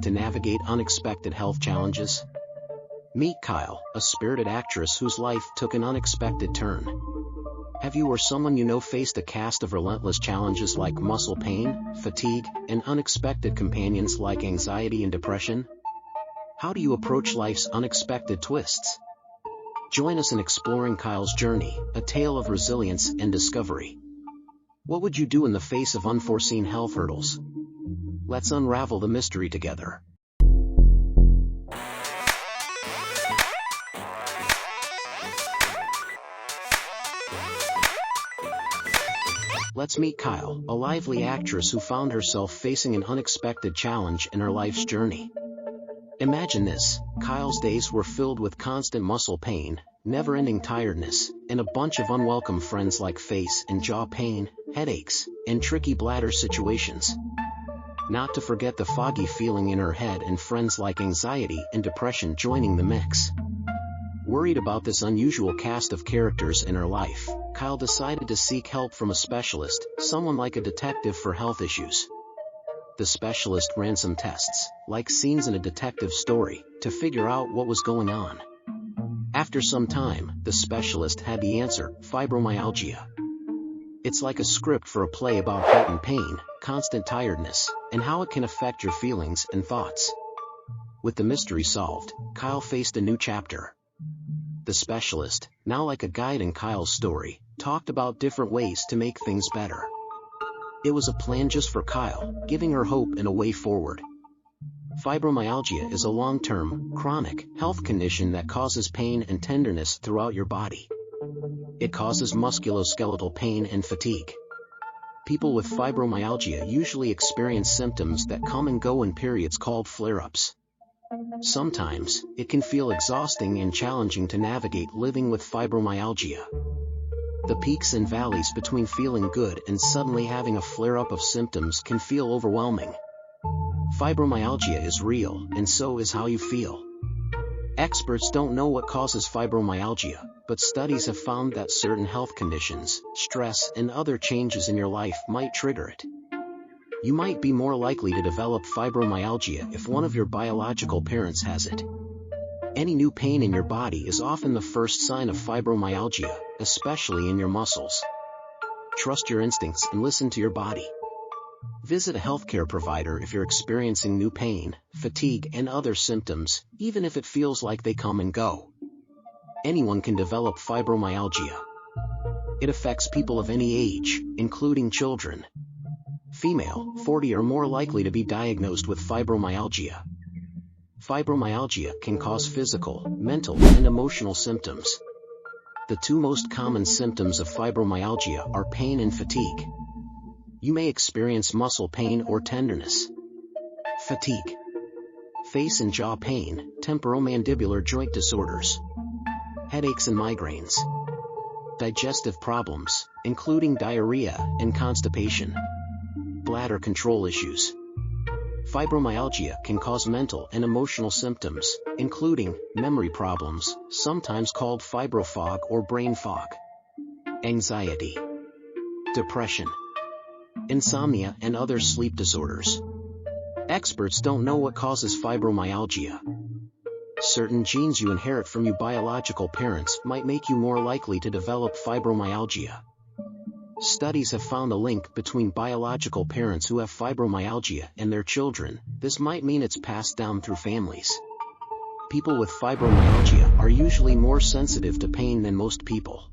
to navigate unexpected health challenges? Meet Kyle, a spirited actress whose life took an unexpected turn. Have you or someone you know faced a cast of relentless challenges like muscle pain, fatigue, and unexpected companions like anxiety and depression? How do you approach life's unexpected twists? Join us in exploring Kyle's journey, a tale of resilience and discovery. What would you do in the face of unforeseen health hurdles? Let's unravel the mystery together. Let's meet Kyle, a lively actress who found herself facing an unexpected challenge in her life's journey. Imagine this: Kyle's days were filled with constant muscle pain, never-ending tiredness, and a bunch of unwelcome friends like face and jaw pain, headaches, and tricky bladder situations. Not to forget the foggy feeling in her head and friends like anxiety and depression joining the mix. Worried about this unusual cast of characters in her life, Kyle decided to seek help from a specialist, someone like a detective for health issues. The specialist ran some tests, like scenes in a detective story, to figure out what was going on. After some time, the specialist had the answer: fibromyalgia. It's like a script for a play about heightened pain, constant tiredness, and how it can affect your feelings and thoughts. With the mystery solved, Kyle faced a new chapter. The specialist, now like a guide in Kyle's story, talked about different ways to make things better. It was a plan just for Kyle, giving her hope and a way forward. Fibromyalgia is a long-term, chronic health condition that causes pain and tenderness throughout your body. It causes musculoskeletal pain and fatigue. People with fibromyalgia usually experience symptoms that come and go in periods called flare-ups. Sometimes, it can feel exhausting and challenging to navigate living with fibromyalgia. The peaks and valleys between feeling good and suddenly having a flare-up of symptoms can feel overwhelming. Fibromyalgia is real, and so is how you feel. Experts don't know what causes fibromyalgia, but studies have found that certain health conditions, stress, and other changes in your life might trigger it. You might be more likely to develop fibromyalgia if one of your biological parents has it. Any new pain in your body is often the first sign of fibromyalgia, especially in your muscles. Trust your instincts and listen to your body. Visit a healthcare provider if you're experiencing new pain, fatigue, and other symptoms, even if it feels like they come and go. Anyone can develop fibromyalgia. It affects people of any age, including children. Female, 40 or more likely to be diagnosed with fibromyalgia. Fibromyalgia can cause physical, mental, and emotional symptoms. The two most common symptoms of fibromyalgia are pain and fatigue. You may experience muscle pain or tenderness. Fatigue. Face and jaw pain, temporomandibular joint disorders. Headaches and migraines. Digestive problems, including diarrhea and constipation. Bladder control issues. Fibromyalgia can cause mental and emotional symptoms, including memory problems, sometimes called fibrofog or brain fog. Anxiety. Depression. Insomnia and other sleep disorders. Experts don't know what causes fibromyalgia. Certain genes you inherit from your biological parents might make you more likely to develop fibromyalgia. Studies have found a link between biological parents who have fibromyalgia and their children. This might mean it's passed down through families. People with fibromyalgia are usually more sensitive to pain than most people.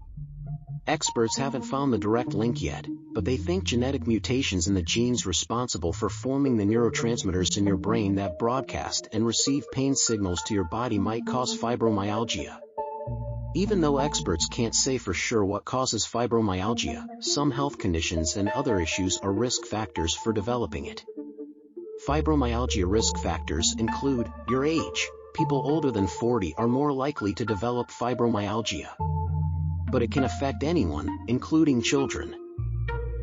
Experts haven't found the direct link yet, but they think genetic mutations in the genes responsible for forming the neurotransmitters in your brain that broadcast and receive pain signals to your body might cause fibromyalgia. Even though experts can't say for sure what causes fibromyalgia, some health conditions and other issues are risk factors for developing it. Fibromyalgia risk factors include your age. People older than 40 are more likely to develop fibromyalgia. But it can affect anyone, including children.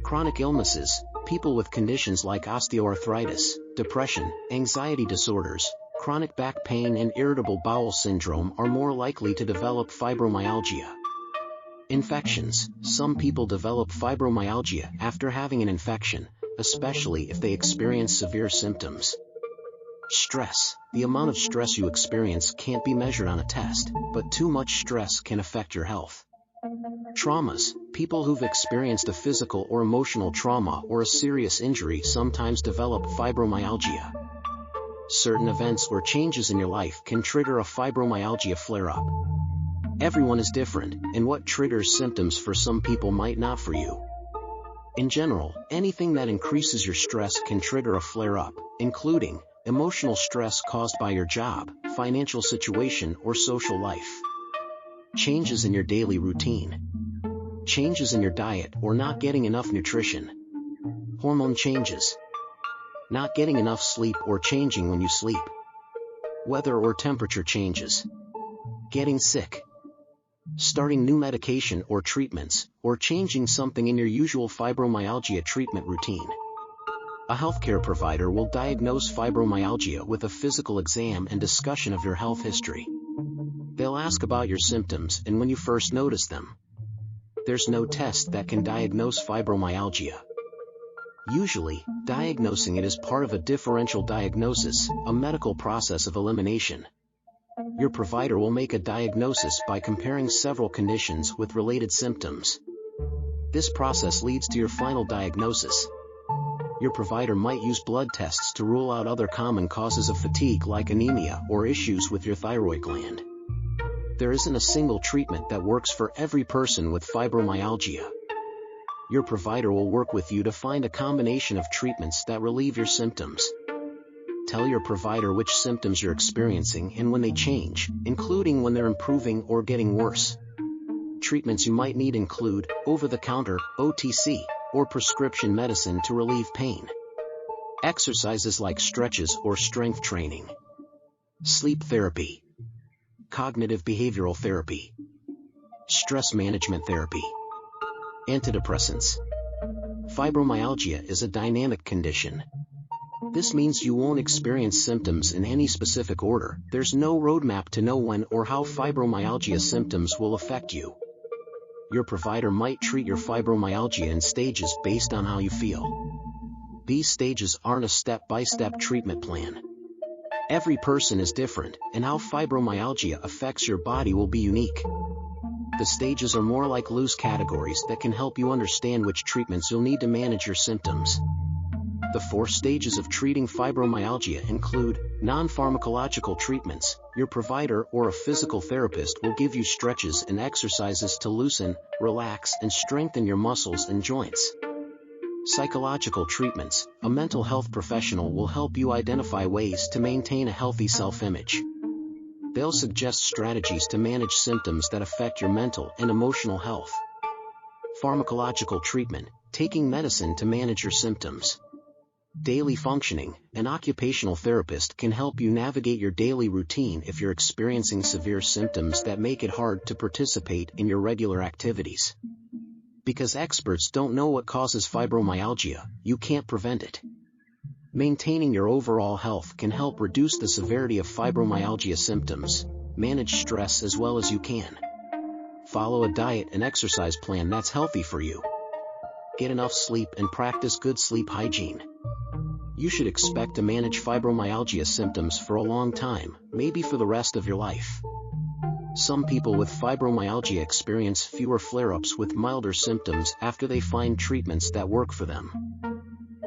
Chronic illnesses. People with conditions like osteoarthritis, depression, anxiety disorders, chronic back pain, and irritable bowel syndrome are more likely to develop fibromyalgia. Infections. Some people develop fibromyalgia after having an infection, especially if they experience severe symptoms. Stress. The amount of stress you experience can't be measured on a test, but too much stress can affect your health. Traumas. People who've experienced a physical or emotional trauma or a serious injury sometimes develop fibromyalgia. Certain events or changes in your life can trigger a fibromyalgia flare-up. Everyone is different, and what triggers symptoms for some people might not for you. In general, anything that increases your stress can trigger a flare-up, including emotional stress caused by your job, financial situation, or social life. Changes in your daily routine. Changes in your diet or not getting enough nutrition. Hormone changes. Not getting enough sleep or changing when you sleep. Weather or temperature changes. Getting sick. Starting new medication or treatments, or changing something in your usual fibromyalgia treatment routine. A healthcare provider will diagnose fibromyalgia with a physical exam and discussion of your health history. They'll ask about your symptoms and when you first notice them. There's no test that can diagnose fibromyalgia. Usually, diagnosing it is part of a differential diagnosis, a medical process of elimination. Your provider will make a diagnosis by comparing several conditions with related symptoms. This process leads to your final diagnosis. Your provider might use blood tests to rule out other common causes of fatigue like anemia or issues with your thyroid gland. There isn't a single treatment that works for every person with fibromyalgia. Your provider will work with you to find a combination of treatments that relieve your symptoms. Tell your provider which symptoms you're experiencing and when they change, including when they're improving or getting worse. Treatments you might need include over-the-counter, OTC, or prescription medicine to relieve pain. Exercises like stretches or strength training. Sleep therapy. Cognitive behavioral therapy. Stress management therapy. Antidepressants. Fibromyalgia is a dynamic condition. This means you won't experience symptoms in any specific order. There's no roadmap to know when or how fibromyalgia symptoms will affect you. Your provider might treat your fibromyalgia in stages based on how you feel. These stages aren't a step-by-step treatment plan. Every person is different, and how fibromyalgia affects your body will be unique. The stages are more like loose categories that can help you understand which treatments you'll need to manage your symptoms. The 4 stages of treating fibromyalgia include non-pharmacological treatments. Your provider or a physical therapist will give you stretches and exercises to loosen, relax, and strengthen your muscles and joints. Psychological treatments. A mental health professional will help you identify ways to maintain a healthy self-image. They'll suggest strategies to manage symptoms that affect your mental and emotional health. Pharmacological treatment. Taking medicine to manage your symptoms. Daily functioning. An occupational therapist can help you navigate your daily routine if you're experiencing severe symptoms that make it hard to participate in your regular activities. Because experts don't know what causes fibromyalgia, you can't prevent it. Maintaining your overall health can help reduce the severity of fibromyalgia symptoms. Manage stress as well as you can. Follow a diet and exercise plan that's healthy for you. Get enough sleep and practice good sleep hygiene. You should expect to manage fibromyalgia symptoms for a long time, maybe for the rest of your life. Some people with fibromyalgia experience fewer flare-ups with milder symptoms after they find treatments that work for them.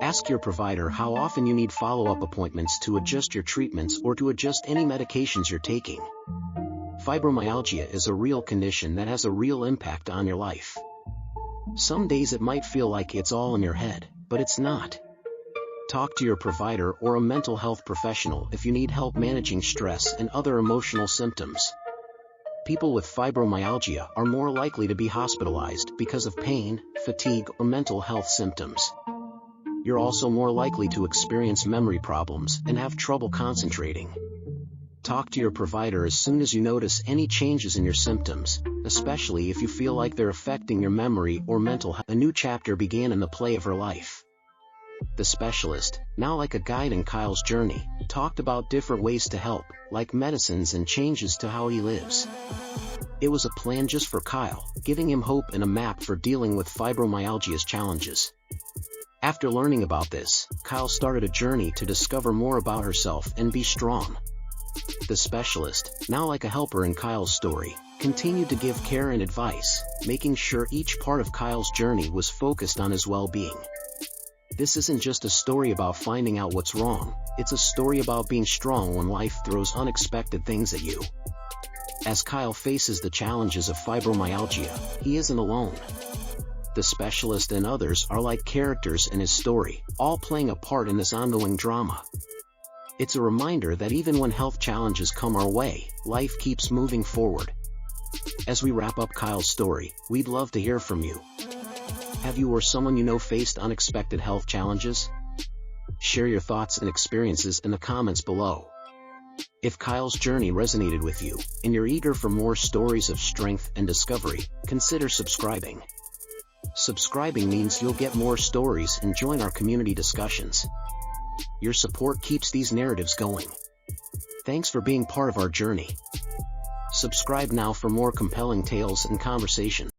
Ask your provider how often you need follow-up appointments to adjust your treatments or to adjust any medications you're taking. Fibromyalgia is a real condition that has a real impact on your life. Some days it might feel like it's all in your head, but it's not. Talk to your provider or a mental health professional if you need help managing stress and other emotional symptoms. People with fibromyalgia are more likely to be hospitalized because of pain, fatigue, or mental health symptoms. You're also more likely to experience memory problems and have trouble concentrating. Talk to your provider as soon as you notice any changes in your symptoms, especially if you feel like they're affecting your memory or mental health. A new chapter began in the play of her life. The specialist, now like a guide in Kyle's journey, talked about different ways to help, like medicines and changes to how he lives. It was a plan just for Kyle, giving him hope and a map for dealing with fibromyalgia's challenges. After learning about this, Kyle started a journey to discover more about herself and be strong. The specialist, now like a helper in Kyle's story, continued to give care and advice, making sure each part of Kyle's journey was focused on his well-being. This isn't just a story about finding out what's wrong, it's a story about being strong when life throws unexpected things at you. As Kyle faces the challenges of fibromyalgia, he isn't alone. The specialist and others are like characters in his story, all playing a part in this ongoing drama. It's a reminder that even when health challenges come our way, life keeps moving forward. As we wrap up Kyle's story, we'd love to hear from you. Have you or someone you know faced unexpected health challenges? Share your thoughts and experiences in the comments below. If Kyle's journey resonated with you, and you're eager for more stories of strength and discovery, consider subscribing. Subscribing means you'll get more stories and join our community discussions. Your support keeps these narratives going. Thanks for being part of our journey. Subscribe now for more compelling tales and conversation.